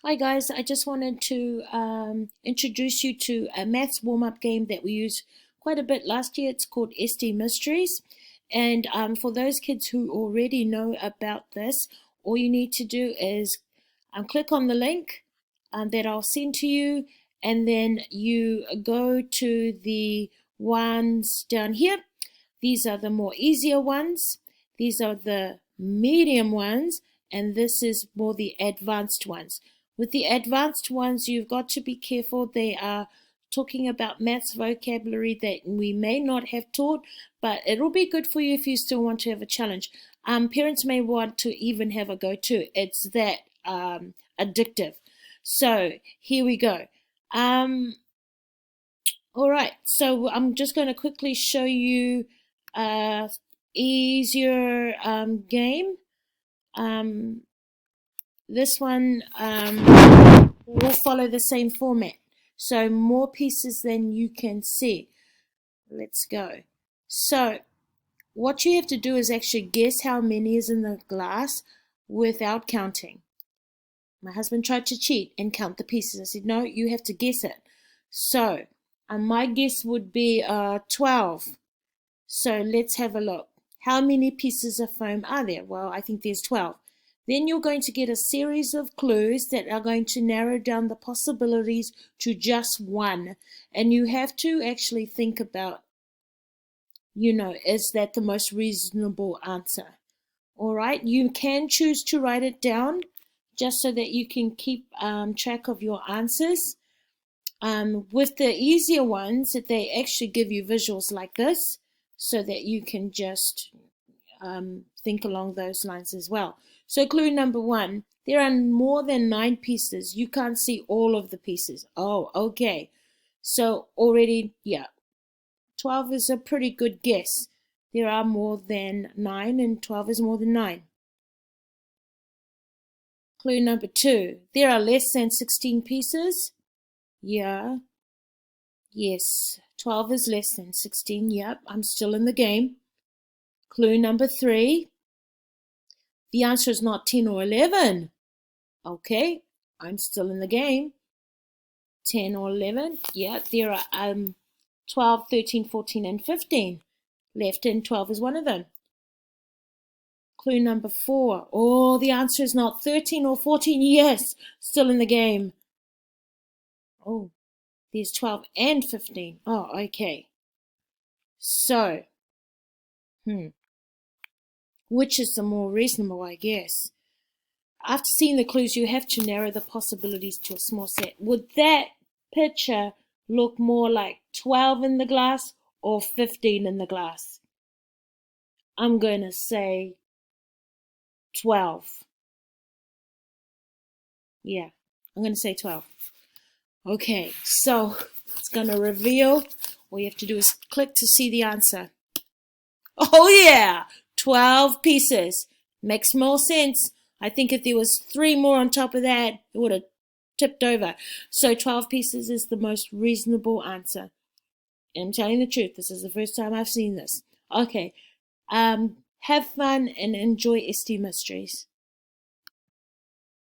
Hi guys, I just wanted to introduce you to a maths warm-up game that we used quite a bit last year. It's called Esti-Mysteries. And for those kids who already know about this, all you need to do is click on the link that I'll send to you, and then you go to the ones down here. These are the more easier ones. These are the medium ones, and this is more the advanced ones. With the advanced ones, you've got to be careful. They are talking about maths vocabulary that we may not have taught, but it'll be good for you if you still want to have a challenge. Parents may want to even have a go too. It's that addictive. So here we go. All right, so I'm just going to quickly show you a easier game. This one will follow the same format, so more pieces than you can see. Let's go. So what you have to do is actually guess how many is in the glass without counting. My husband tried to cheat and count the pieces. I said, no, you have to guess it. So my guess would be 12. So let's have a look. How many pieces of foam are there? Well, I think there's 12. Then you're going to get a series of clues that are going to narrow down the possibilities to just one. And you have to actually think about, is that the most reasonable answer? All right, you can choose to write it down just so that you can keep track of your answers. With the easier ones, they actually give you visuals like this so that you can just think along those lines as well. So clue number 1, there are more than 9 pieces. You can't see all of the pieces. Oh, okay. So already, 12 is a pretty good guess. There are more than 9 and 12 is more than 9. Clue number 2, there are less than 16 pieces. Yeah. Yes, 12 is less than 16. Yep, I'm still in the game. Clue number 3, the answer is not 10 or 11. Okay, I'm still in the game. 10 or 11. Yeah, there are 12, 13, 14, and 15 left, and 12 is one of them. Clue number 4. Oh, the answer is not 13 or 14. Yes, still in the game. Oh, there's 12 and 15. Oh, okay. So, which is the more reasonable, I guess? After seeing the clues, you have to narrow the possibilities to a small set. Would that picture look more like 12 in the glass or 15 in the glass? I'm going to say 12. Yeah, I'm going to say 12. Okay, so it's going to reveal. All you have to do is click to see the answer. Oh yeah, 12 pieces. Makes more sense. I think if there was 3 more on top of that, it would have tipped over. So 12 pieces is the most reasonable answer. And I'm telling the truth, this is the first time I've seen this. Okay, have fun and enjoy Esti-Mysteries.